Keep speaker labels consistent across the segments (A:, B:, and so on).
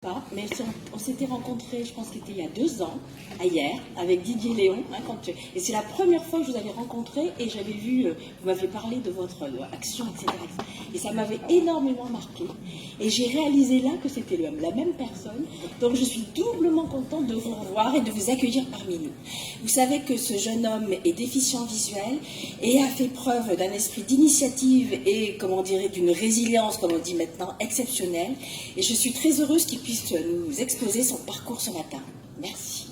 A: Pas, mais on s'était rencontrés, je pense que c'était il y a 2 ans, à hier, avec Didier Léon. Et c'est la première fois que je vous avais rencontré et j'avais vu, vous m'avez parlé de votre action, etc. Et ça m'avait énormément marqué. Et j'ai réalisé là que c'était la même personne. Donc je suis doublement contente de vous revoir et de vous accueillir parmi nous. Vous savez que ce jeune homme est déficient visuel et a fait preuve d'un esprit d'initiative et, comment dirais, d'une résilience, comme on dit maintenant, exceptionnelle. Et je suis très heureuse qu'il puisse nous exposer son parcours ce matin. Merci.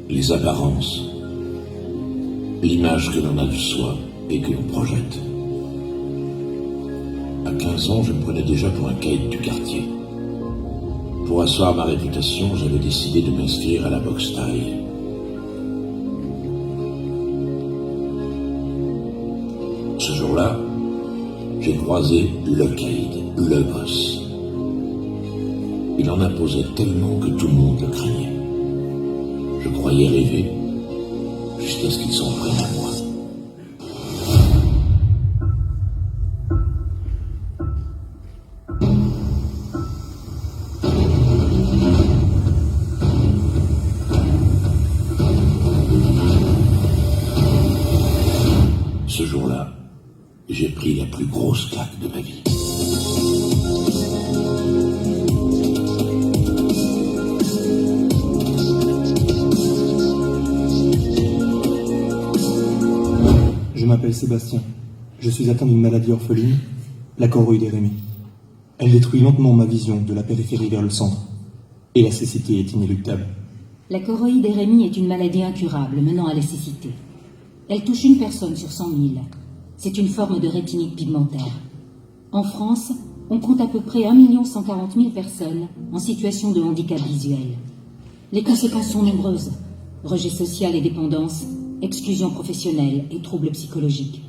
B: Les apparences, l'image que l'on a de soi et que l'on projette. À 15 ans, je me prenais déjà pour un caïd du quartier. Pour asseoir ma réputation, j'avais décidé de m'inscrire à la boxe thaï. Ce jour-là, j'ai croisé le caïd, le boss. Il en imposait tellement que tout le monde le craignait. Je croyais rêver, jusqu'à ce qu'ils s'en prennent à moi. Ce jour-là, j'ai pris la plus grosse claque de ma vie.
C: Je m'appelle Sébastien. Je suis atteint d'une maladie orpheline, la choroïdérémie. Elle détruit lentement ma vision de la périphérie vers le centre. Et la cécité est inéluctable.
D: La choroïdérémie est une maladie incurable menant à la cécité. Elle touche une personne sur 100 000. C'est une forme de rétinite pigmentaire. En France, on compte à peu près 1 140 000 personnes en situation de handicap visuel. Les conséquences sont nombreuses. Rejet social et dépendance, exclusion professionnelle et troubles psychologiques.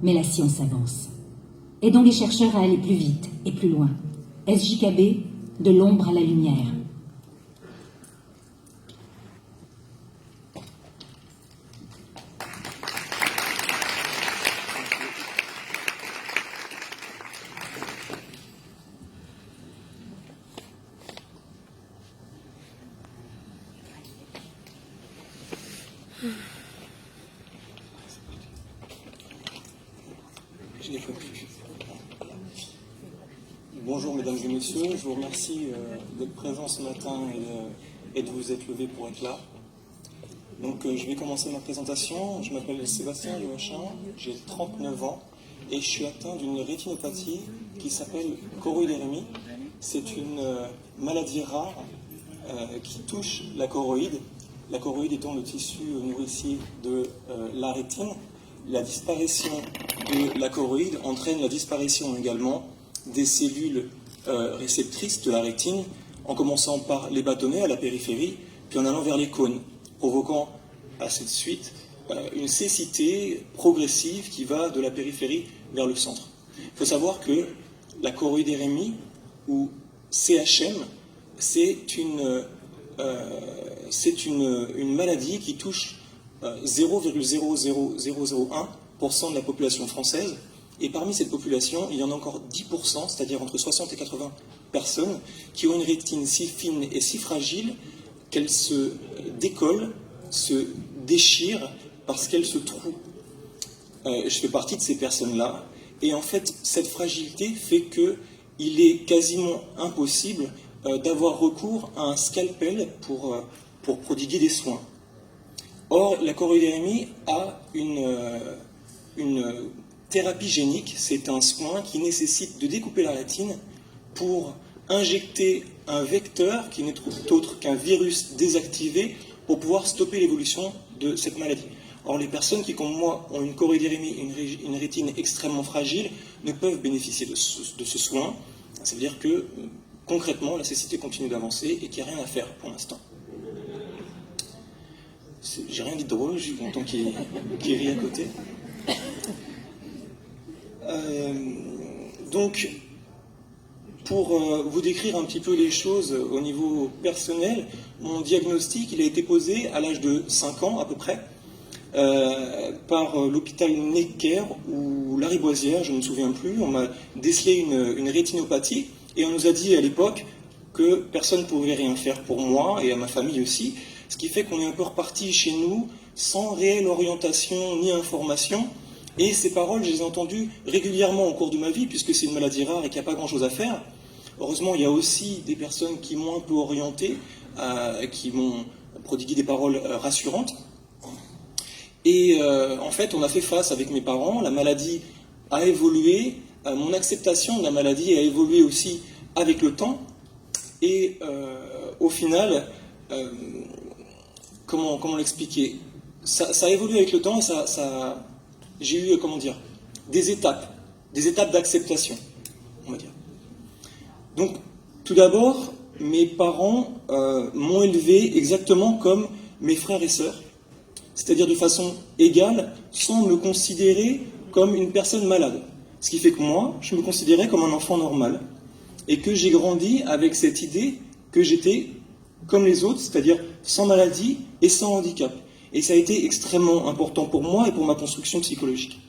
D: Mais la science avance. Aidons les chercheurs à aller plus vite et plus loin. SJKB, de l'ombre à la lumière.
E: Bonjour mesdames et messieurs, je vous remercie d'être présents ce matin et de vous être levés pour être là. Donc je vais commencer ma présentation. Je m'appelle Sébastien Joachim, j'ai 39 ans et je suis atteint d'une rétinopathie qui s'appelle choroïdérémie. C'est une maladie rare qui touche la choroïde. La choroïde étant le tissu nourricier de la rétine. La disparition de la choroïde entraîne la disparition également des cellules réceptrices de la rétine, en commençant par les bâtonnets à la périphérie, puis en allant vers les cônes, provoquant à cette suite une cécité progressive qui va de la périphérie vers le centre. Il faut savoir que la choroïdérémie, ou CHM, c'est une maladie qui touche 0,00001% de la population française. Et parmi cette population, il y en a encore 10%, c'est-à-dire entre 60 et 80 personnes, qui ont une rétine si fine et si fragile qu'elle se décolle, se déchire parce qu'elle se troue. Je fais partie de ces personnes-là. Et en fait, cette fragilité fait qu'il est quasiment impossible d'avoir recours à un scalpel pour prodiguer des soins. Or, la choroïdérémie a une thérapie génique, c'est un soin qui nécessite de découper la rétine pour injecter un vecteur qui n'est autre qu'un virus désactivé pour pouvoir stopper l'évolution de cette maladie. Or, les personnes qui, comme moi, ont une choroïdérémie, une rétine extrêmement fragile, ne peuvent bénéficier de ce soin. Ça veut dire que, concrètement, la cécité continue d'avancer et qu'il n'y a rien à faire pour l'instant. J'ai rien dit de drôle, j'ai longtemps qu'il rit à côté. Donc, pour vous décrire un petit peu les choses au niveau personnel, mon diagnostic il a été posé à l'âge de 5 ans à peu près, par l'hôpital Necker ou Lariboisière, je ne me souviens plus. On m'a décelé une rétinopathie et on nous a dit à l'époque que personne ne pouvait rien faire pour moi et à ma famille aussi, ce qui fait qu'on est un peu reparti chez nous sans réelle orientation ni information. Et ces paroles, je les ai entendues régulièrement au cours de ma vie, puisque c'est une maladie rare et qu'il n'y a pas grand-chose à faire. Heureusement, il y a aussi des personnes qui m'ont un peu orienté, qui m'ont prodigué des paroles rassurantes. Et en fait, on a fait face avec mes parents, la maladie a évolué, mon acceptation de la maladie a évolué aussi avec le temps. Et au final, comment l'expliquer, ça a évolué avec le temps et j'ai eu, des étapes d'acceptation, on va dire. Donc, tout d'abord, mes parents m'ont élevé exactement comme mes frères et sœurs, c'est-à-dire de façon égale, sans me considérer comme une personne malade. Ce qui fait que moi, je me considérais comme un enfant normal, et que j'ai grandi avec cette idée que j'étais comme les autres, c'est-à-dire sans maladie et sans handicap. Et ça a été extrêmement important pour moi et pour ma construction psychologique.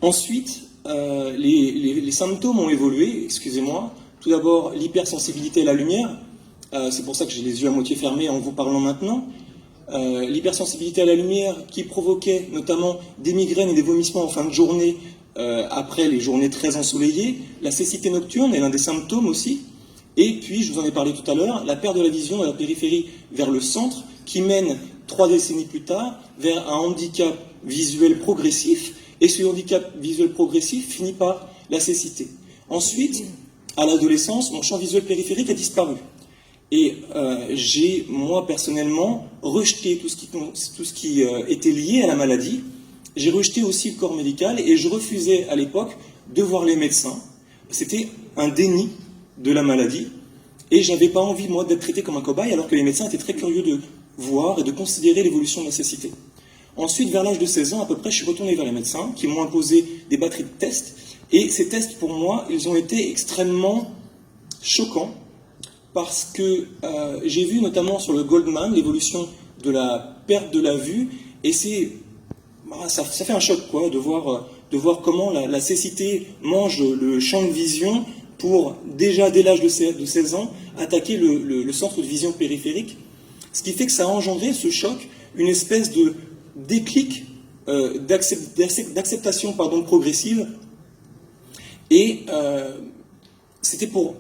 E: Ensuite, les symptômes ont évolué, excusez-moi. Tout d'abord, l'hypersensibilité à la lumière. C'est pour ça que j'ai les yeux à moitié fermés en vous parlant maintenant. L'hypersensibilité à la lumière qui provoquait notamment des migraines et des vomissements en fin de journée après les journées très ensoleillées. La cécité nocturne est l'un des symptômes aussi. Et puis, je vous en ai parlé tout à l'heure, la perte de la vision de la périphérie vers le centre qui mène 3 décennies plus tard vers un handicap visuel progressif. Et ce handicap visuel progressif finit par la cécité. Ensuite, à l'adolescence, mon champ visuel périphérique a disparu. Et j'ai, moi, personnellement, rejeté tout ce qui était lié à la maladie. J'ai rejeté aussi le corps médical et je refusais à l'époque de voir les médecins. C'était un déni de la maladie. Et je n'avais pas envie, moi, d'être traité comme un cobaye, alors que les médecins étaient très curieux de voir et de considérer l'évolution de la cécité. Ensuite, vers l'âge de 16 ans, à peu près, je suis retourné vers les médecins qui m'ont imposé des batteries de tests. Et ces tests, pour moi, ils ont été extrêmement choquants parce que j'ai vu notamment sur le Goldman l'évolution de la perte de la vue. Et ça fait un choc, quoi, de voir comment la cécité mange le champ de vision pour, déjà dès l'âge de 16 ans, attaquer le centre de vision périphérique. Ce qui fait que ça a engendré, ce choc, une espèce de déclic d'acceptation progressive. Et c'était pour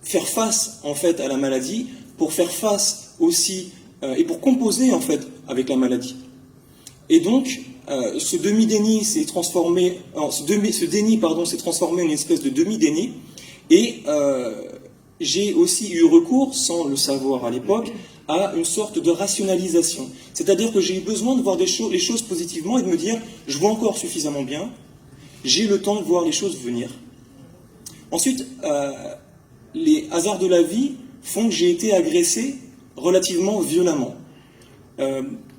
E: faire face, en fait, à la maladie, pour faire face aussi, et pour composer, en fait, avec la maladie. Et donc, ce demi-déni s'est transformé, ce déni, s'est transformé en une espèce de demi-déni. Et j'ai aussi eu recours, sans le savoir à l'époque, à une sorte de rationalisation. C'est-à-dire que j'ai eu besoin de voir les choses positivement et de me dire, je vois encore suffisamment bien, j'ai le temps de voir les choses venir. Ensuite, les hasards de la vie font que j'ai été agressé relativement violemment.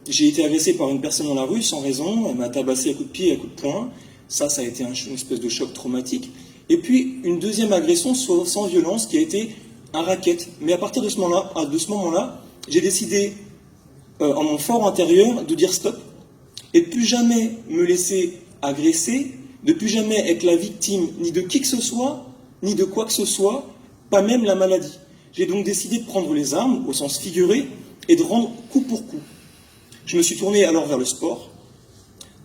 E: J'ai été agressé par une personne dans la rue sans raison, elle m'a tabassé à coups de pied et à coups de poing. Ça a été une espèce de choc traumatique. Et puis, une deuxième agression sans violence qui a été un racket. Mais à partir de ce moment-là, j'ai décidé, en mon fort intérieur, de dire stop et de plus jamais me laisser agresser, de plus jamais être la victime ni de qui que ce soit, ni de quoi que ce soit, pas même la maladie. J'ai donc décidé de prendre les armes, au sens figuré, et de rendre coup pour coup. Je me suis tourné alors vers le sport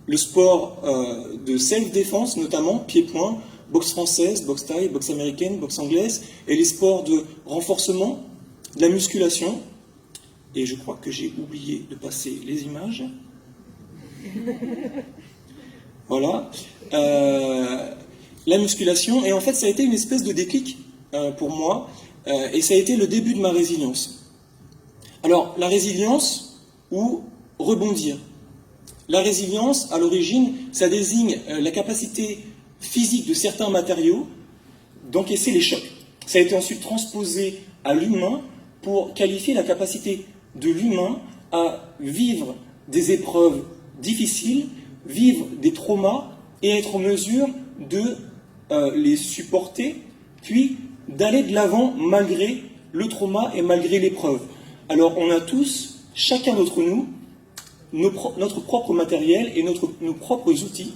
E: de self-défense notamment, pied-point, boxe française, boxe thaï, boxe américaine, boxe anglaise, et les sports de renforcement, de la musculation. Et je crois que j'ai oublié de passer les images. Voilà. La musculation, et en fait ça a été une espèce de déclic pour moi, et ça a été le début de ma résilience. Alors, la résilience ou rebondir. La résilience, à l'origine, ça désigne la capacité physique de certains matériaux d'encaisser les chocs. Ça a été ensuite transposé à l'humain pour qualifier la capacité de l'humain à vivre des épreuves difficiles, vivre des traumas et être en mesure de les supporter, puis d'aller de l'avant malgré le trauma et malgré l'épreuve. Alors on a tous, chacun d'entre nous, notre propre matériel et nos propres outils,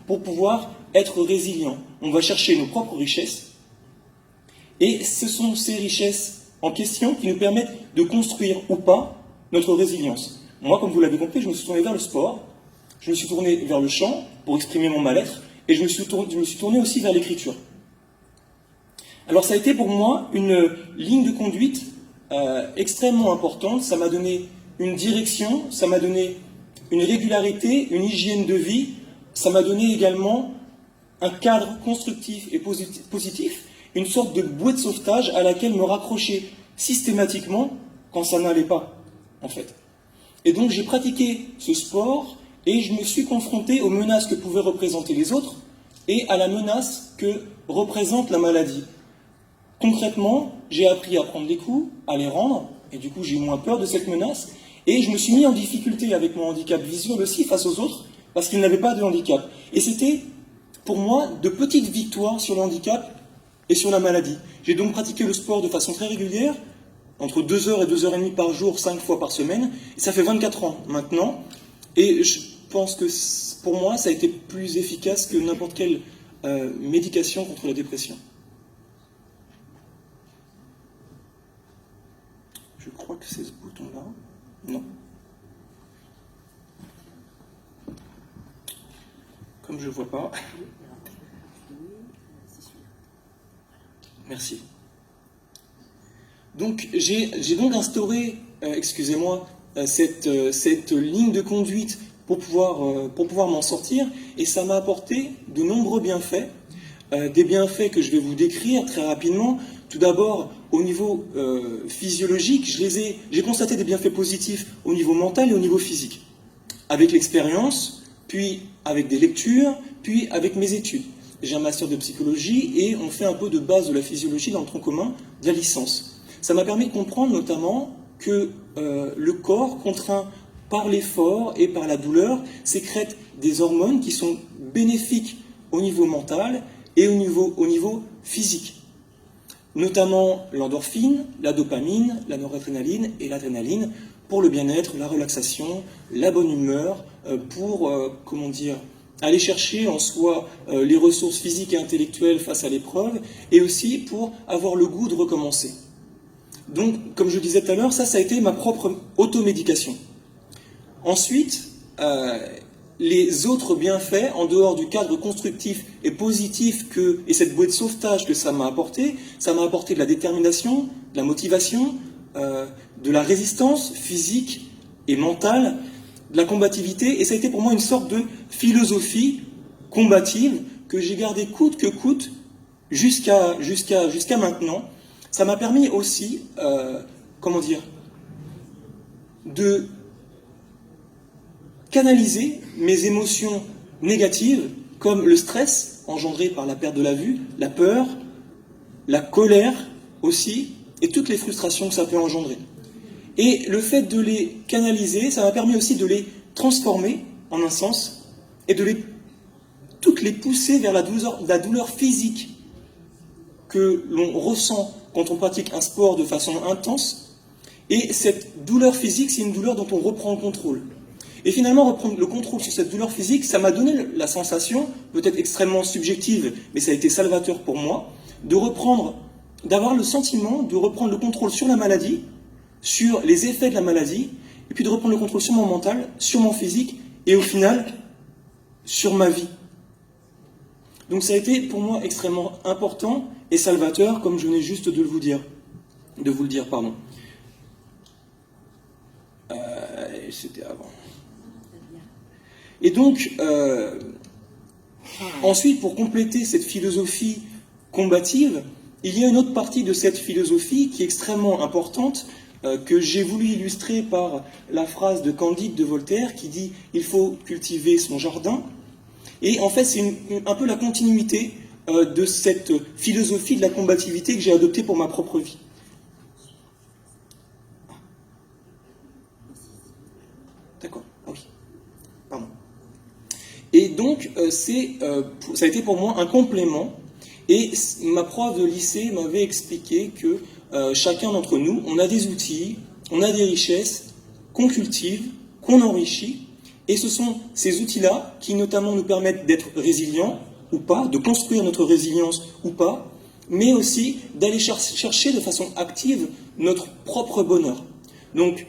E: pour pouvoir être résilient. On va chercher nos propres richesses, et ce sont ces richesses en question qui nous permettent de construire ou pas notre résilience. Moi, comme vous l'avez compris, je me suis tourné vers le sport, je me suis tourné vers le chant pour exprimer mon mal-être, et je me suis tourné aussi vers l'écriture. Alors ça a été pour moi une ligne de conduite extrêmement importante. Ça m'a donné une direction, ça m'a donné une régularité, une hygiène de vie, ça m'a donné également un cadre constructif et positif, une sorte de bouée de sauvetage à laquelle me raccrocher systématiquement quand ça n'allait pas, en fait. Et donc j'ai pratiqué ce sport et je me suis confronté aux menaces que pouvaient représenter les autres et à la menace que représente la maladie. Concrètement, j'ai appris à prendre les coups, à les rendre, et du coup j'ai eu moins peur de cette menace, et je me suis mis en difficulté avec mon handicap visuel aussi face aux autres, parce qu'ils n'avaient pas de handicap. Et c'était, pour moi, de petites victoires sur le handicap et sur la maladie. J'ai donc pratiqué le sport de façon très régulière, entre 2 heures et 2 heures et demie par jour, 5 fois par semaine, et ça fait 24 ans maintenant, et je pense que pour moi, ça a été plus efficace que n'importe quelle médication contre la dépression. Je crois que c'est ce bouton-là. Non. Comme je ne vois pas. Merci. Donc, j'ai donc instauré, excusez-moi, cette ligne de conduite pour pouvoir m'en sortir, et ça m'a apporté de nombreux bienfaits, des bienfaits que je vais vous décrire très rapidement. Tout d'abord, au niveau physiologique, j'ai constaté des bienfaits positifs au niveau mental et au niveau physique, avec l'expérience, puis avec des lectures, puis avec mes études. J'ai un master de psychologie et on fait un peu de base de la physiologie dans le tronc commun de la licence. Ça m'a permis de comprendre notamment que le corps, contraint par l'effort et par la douleur, sécrète des hormones qui sont bénéfiques au niveau mental et au niveau physique. Notamment l'endorphine, la dopamine, la noradrénaline et l'adrénaline pour le bien-être, la relaxation, la bonne humeur, pour, aller chercher en soi les ressources physiques et intellectuelles face à l'épreuve, et aussi pour avoir le goût de recommencer. Donc, comme je disais tout à l'heure, ça a été ma propre automédication. Ensuite, les autres bienfaits, en dehors du cadre constructif et positif et cette bouée de sauvetage que ça m'a apporté de la détermination, de la motivation, de la résistance physique et mentale, de la combativité, et ça a été pour moi une sorte de philosophie combative que j'ai gardée coûte que coûte jusqu'à maintenant. Ça m'a permis aussi, de canaliser mes émotions négatives, comme le stress engendré par la perte de la vue, la peur, la colère aussi, et toutes les frustrations que ça peut engendrer. Et le fait de les canaliser, ça m'a permis aussi de les transformer, en un sens, et de toutes les pousser vers la douleur physique que l'on ressent quand on pratique un sport de façon intense. Et cette douleur physique, c'est une douleur dont on reprend le contrôle. Et finalement, reprendre le contrôle sur cette douleur physique, ça m'a donné la sensation, peut-être extrêmement subjective, mais ça a été salvateur pour moi, d'avoir le sentiment de reprendre le contrôle sur la maladie, sur les effets de la maladie, et puis de reprendre le contrôle sur mon mental, sur mon physique, et au final, sur ma vie. Donc ça a été pour moi extrêmement important et salvateur, comme je venais juste de vous le dire. C'était avant. Et donc, ensuite, pour compléter cette philosophie combative, il y a une autre partie de cette philosophie qui est extrêmement importante, que j'ai voulu illustrer par la phrase de Candide de Voltaire qui dit « il faut cultiver son jardin ». Et en fait, c'est un peu la continuité de cette philosophie de la combativité que j'ai adoptée pour ma propre vie. D'accord, ah oui, pardon. Et donc, ça a été pour moi un complément. Et ma prof de lycée m'avait expliqué que chacun d'entre nous, on a des outils, on a des richesses qu'on cultive, qu'on enrichit. Et ce sont ces outils-là qui notamment nous permettent d'être résilients ou pas, de construire notre résilience ou pas, mais aussi d'aller chercher de façon active notre propre bonheur. Donc,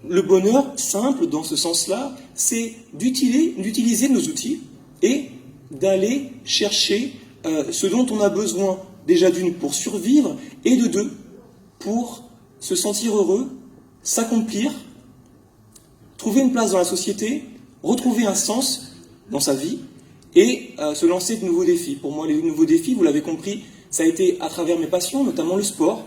E: le bonheur, simple dans ce sens-là, c'est d'utiliser nos outils et d'aller chercher ce dont on a besoin, déjà d'une pour survivre, et de deux, pour se sentir heureux, s'accomplir, trouver une place dans la société, retrouver un sens dans sa vie, et se lancer de nouveaux défis. Pour moi, les nouveaux défis, vous l'avez compris, ça a été à travers mes passions, notamment le sport.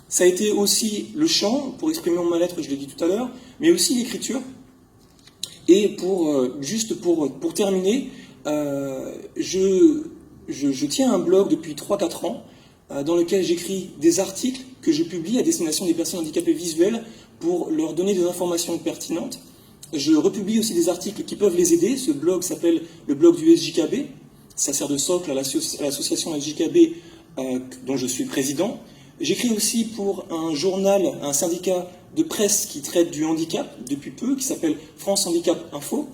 E: Ça a été aussi le chant, pour exprimer mon mal-être, je l'ai dit tout à l'heure, mais aussi l'écriture. Et juste pour terminer, je tiens un blog depuis 3-4 ans, dans lequel j'écris des articles que je publie à destination des personnes handicapées visuelles pour leur donner des informations pertinentes. Je republie aussi des articles qui peuvent les aider. Ce blog s'appelle le blog du SJKB. Ça sert de socle à l'association SJKB dont je suis président. J'écris aussi pour un journal, un syndicat de presse qui traite du handicap depuis peu, qui s'appelle France Handicap Info.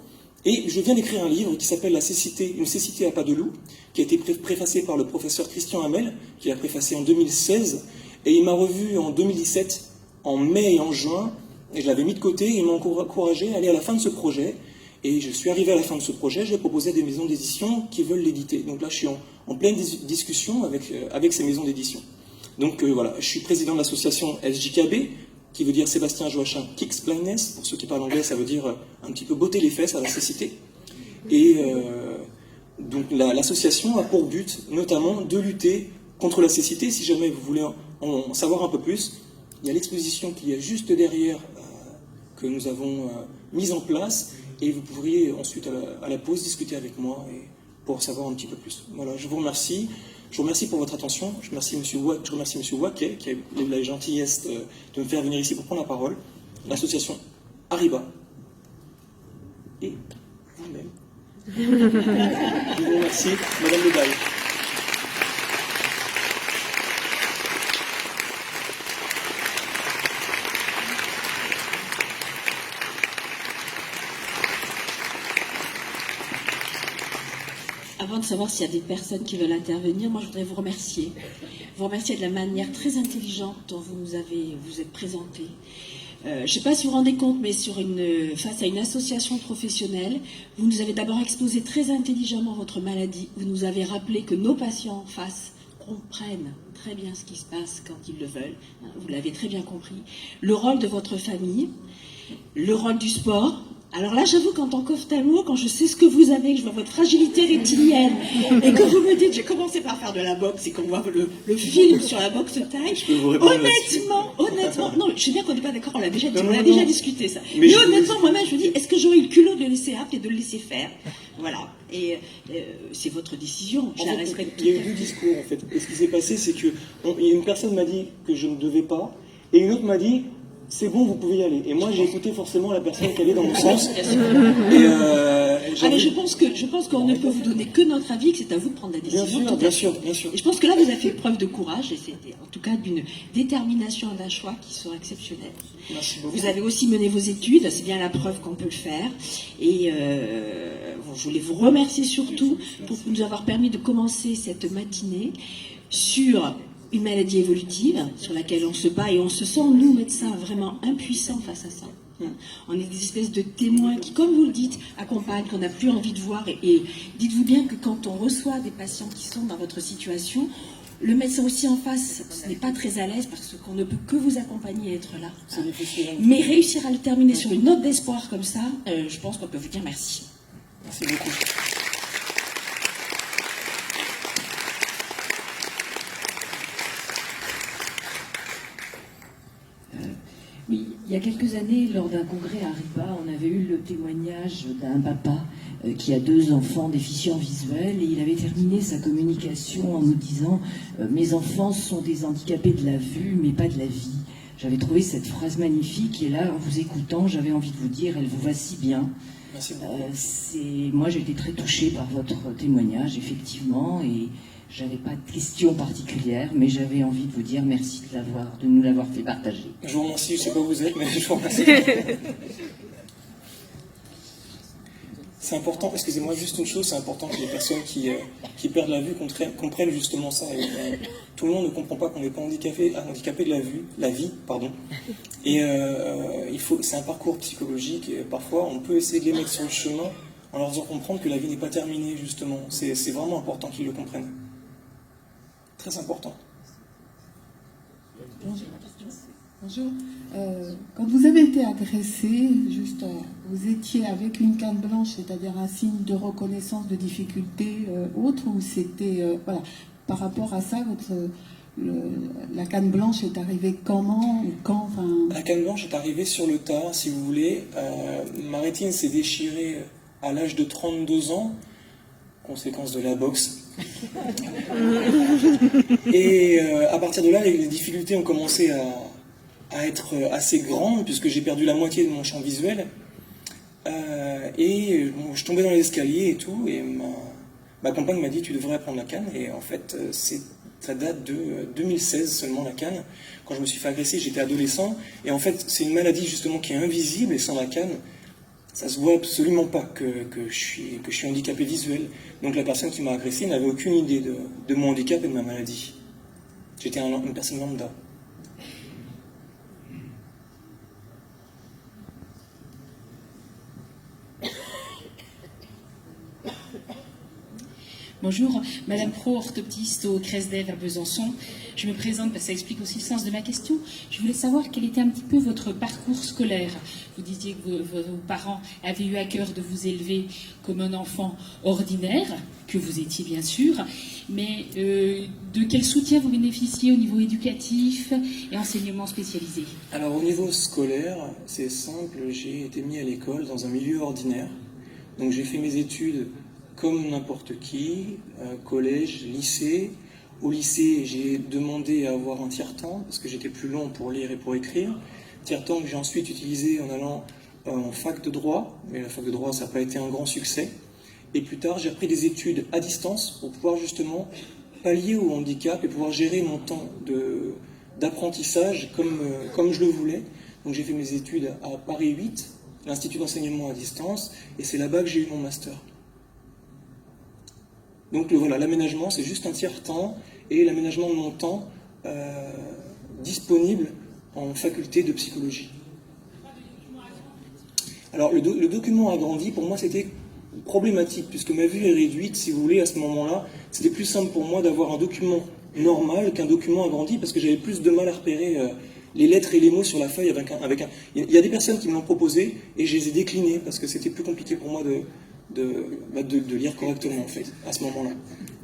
E: Et je viens d'écrire un livre qui s'appelle Une cécité à pas de loup, qui a été préfacé par le professeur Christian Hamel, qui l'a préfacé en 2016. Et il m'a revu en 2017, en mai et en juin, et je l'avais mis de côté, et il m'a encouragé à aller à la fin de ce projet. Et je suis arrivé à la fin de ce projet, j'ai proposé à des maisons d'édition qui veulent l'éditer. Donc là, je suis en pleine discussion avec ces maisons d'édition. Donc voilà, je suis président de l'association SJKB, qui veut dire Sébastien Joachim Kicks Blindness. Pour ceux qui parlent anglais, ça veut dire un petit peu botter les fesses à la cécité. Et donc l'association a pour but notamment de lutter contre la cécité. Si jamais vous voulez en savoir un peu plus, il y a l'exposition qui est juste derrière que nous avons mise en place, et vous pourriez ensuite à la pause discuter avec moi pour savoir un petit peu plus. Voilà, je vous remercie. Je vous remercie pour votre attention. Je remercie M. Waquet qui a eu la gentillesse de me faire venir ici pour prendre la parole. L'association Arriba. Et vous-même. Je vous remercie, Madame Lebaille.
A: Avant de savoir s'il y a des personnes qui veulent intervenir, moi je voudrais vous remercier. Vous remercier de la manière très intelligente dont vous êtes présenté. Je ne sais pas si vous vous rendez compte, mais face à une association professionnelle, vous nous avez d'abord exposé très intelligemment votre maladie. Vous nous avez rappelé que nos patients en face comprennent très bien ce qui se passe quand ils le veulent. Vous l'avez très bien compris. Le rôle de votre famille, le rôle du sport. Alors là, j'avoue qu'en tant qu'ophtalmo, quand je sais ce que vous avez, que je vois votre fragilité rétinienne, et que vous me dites, j'ai commencé par faire de la boxe, et qu'on voit le film sur la boxe taille, honnêtement, non, je sais bien qu'on n'est pas d'accord, on l'a déjà dit, déjà discuté ça. Mais honnêtement, moi-même, je me dis, est-ce que j'aurais eu le culot de le laisser apte et de le laisser faire? Voilà. Et c'est votre décision, je la respecte.
E: Il y a eu deux discours, en fait. Et ce qui s'est passé, c'est que une personne m'a dit que je ne devais pas, et une autre m'a dit, c'est bon, vous pouvez y aller. Et moi, j'ai écouté forcément la personne qui allait dans mon sens.
A: Mais je pense qu'on ne peut vous donner que notre avis, que c'est à vous de prendre la décision.
E: Bien sûr.
A: Et je pense que là, vous avez fait preuve de courage, et c'était en tout cas d'une détermination et d'un choix qui sont exceptionnels.
E: Merci beaucoup.
A: Vous avez aussi mené vos études, c'est bien la preuve qu'on peut le faire. Et je voulais vous remercier surtout pour nous avoir permis de commencer cette matinée sur une maladie évolutive sur laquelle on se bat, et on se sent, nous, médecins, vraiment impuissants face à ça. On est des espèces de témoins qui, comme vous le dites, accompagnent, qu'on n'a plus envie de voir. Et dites-vous bien que quand on reçoit des patients qui sont dans votre situation, le médecin aussi en face n'est pas très à l'aise parce qu'on ne peut que vous accompagner et être là.
E: C'est difficile.
A: Mais réussir à le terminer sur une note d'espoir comme ça, je pense qu'on peut vous dire merci.
E: Merci beaucoup.
F: Oui, il y a quelques années, lors d'un congrès à Ripa, on avait eu le témoignage d'un papa qui a 2 enfants déficients visuels, et il avait terminé sa communication en nous disant « Mes enfants sont des handicapés de la vue, mais pas de la vie ». J'avais trouvé cette phrase magnifique, et là, en vous écoutant, j'avais envie de vous dire « Elle vous va si bien ».
E: Merci beaucoup.
F: Moi, j'ai été très touchée par votre témoignage, effectivement, et j'avais pas de questions particulières, mais j'avais envie de vous dire merci de nous l'avoir fait partager.
E: Je vous remercie, je ne sais pas où vous êtes, mais je vous remercie. C'est important, excusez-moi, juste une chose, c'est important que les personnes qui perdent la vue comprennent justement ça. Tout le monde ne comprend pas qu'on n'est pas handicapé de la vie, pardon. Et c'est un parcours psychologique, et parfois on peut essayer de les mettre sur le chemin en leur faisant comprendre que la vie n'est pas terminée, justement. C'est vraiment important qu'ils le comprennent. Très important.
G: Bonjour. Quand vous avez été agressé, vous étiez avec une canne blanche, c'est-à-dire un signe de reconnaissance de difficulté autre, ou c'était voilà, par rapport à ça, la canne blanche est arrivée comment ou quand
E: La canne blanche est arrivée sur le tard, si vous voulez. Ma rétine s'est déchirée à l'âge de 32 ans, conséquence de la boxe. Et à partir de là, les difficultés ont commencé à être assez grandes, puisque j'ai perdu la moitié de mon champ visuel. Je tombais dans les escaliers et tout, et ma compagne m'a dit « Tu devrais apprendre la canne ». Et en fait, ça date de 2016 seulement, la canne. Quand je me suis fait agresser, j'étais adolescent. Et en fait, c'est une maladie justement qui est invisible, et sans la canne, ça se voit absolument pas que je suis handicapé visuel. Donc la personne qui m'a agressé n'avait aucune idée de mon handicap et de ma maladie. J'étais une personne lambda.
H: Bonjour, Madame Pro, orthoptiste au CRESDEV à Besançon. Je me présente parce que ça explique aussi le sens de ma question. Je voulais savoir quel était un petit peu votre parcours scolaire. Vous disiez que vos parents avaient eu à cœur de vous élever comme un enfant ordinaire, que vous étiez bien sûr, mais de quel soutien vous bénéficiez au niveau éducatif et enseignement spécialisé?
E: Alors au niveau scolaire, c'est simple, j'ai été mis à l'école dans un milieu ordinaire. Donc j'ai fait mes études comme n'importe qui, collège, lycée. Au lycée, j'ai demandé à avoir un tiers-temps, parce que j'étais plus long pour lire et pour écrire. Tiers-temps que j'ai ensuite utilisé en allant en fac de droit, mais la fac de droit, ça n'a pas été un grand succès. Et plus tard, j'ai repris des études à distance pour pouvoir justement pallier au handicap et pouvoir gérer mon temps d'apprentissage comme je le voulais. Donc j'ai fait mes études à Paris 8, l'Institut d'enseignement à distance, et c'est là-bas que j'ai eu mon master. Donc voilà, l'aménagement, c'est juste un tiers-temps, et l'aménagement de mon temps disponible en faculté de psychologie. Alors le document agrandi, pour moi, c'était problématique, puisque ma vue est réduite, si vous voulez, à ce moment-là. C'était plus simple pour moi d'avoir un document normal qu'un document agrandi, parce que j'avais plus de mal à repérer les lettres et les mots sur la feuille avec un... Il y a des personnes qui me l'ont proposé, et je les ai déclinées, parce que c'était plus compliqué pour moi de lire correctement, en fait, à ce moment-là.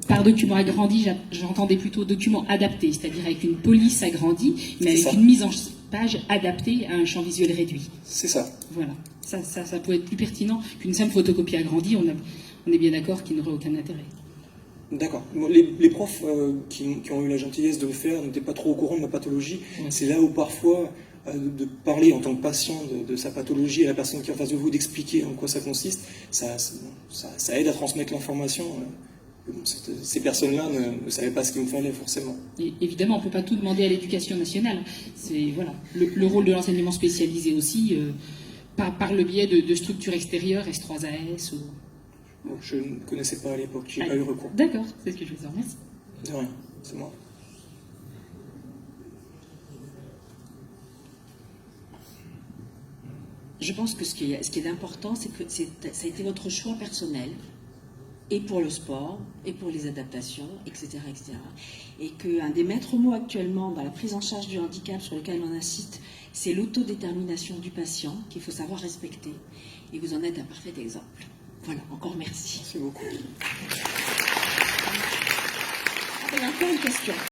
H: Par document agrandi, j'entendais plutôt document adapté, c'est-à-dire avec une police agrandie, mais avec une mise en page adaptée à un champ visuel réduit.
E: C'est ça.
H: Voilà. Ça peut être plus pertinent qu'une simple photocopie agrandie. On est bien d'accord qu'il n'aurait aucun intérêt.
E: D'accord. Les profs qui ont eu la gentillesse de le faire n'étaient pas trop au courant de ma pathologie. C'est là où parfois, de parler en tant que patient de sa pathologie à la personne qui est en face de vous, d'expliquer en quoi ça consiste, ça aide à transmettre l'information. Ces personnes-là ne savaient pas ce qu'il me fallait forcément.
H: Et évidemment, on ne peut pas tout demander à l'éducation nationale. C'est voilà, le rôle de l'enseignement spécialisé aussi, par le biais de structures extérieures, S3AS ou...
E: Bon, je ne connaissais pas à l'époque, j'ai pas eu recours.
H: D'accord, c'est ce que je veux dire, merci.
E: De rien, c'est moi.
A: Je pense que ce qui est important, c'est que ça a été votre choix personnel, et pour le sport, et pour les adaptations, etc. etc. Et qu'un des maîtres mots actuellement dans la prise en charge du handicap sur lequel on insiste, c'est l'autodétermination du patient qu'il faut savoir respecter. Et vous en êtes un parfait exemple. Voilà, encore merci.
E: Merci beaucoup.
A: Il y a encore une question.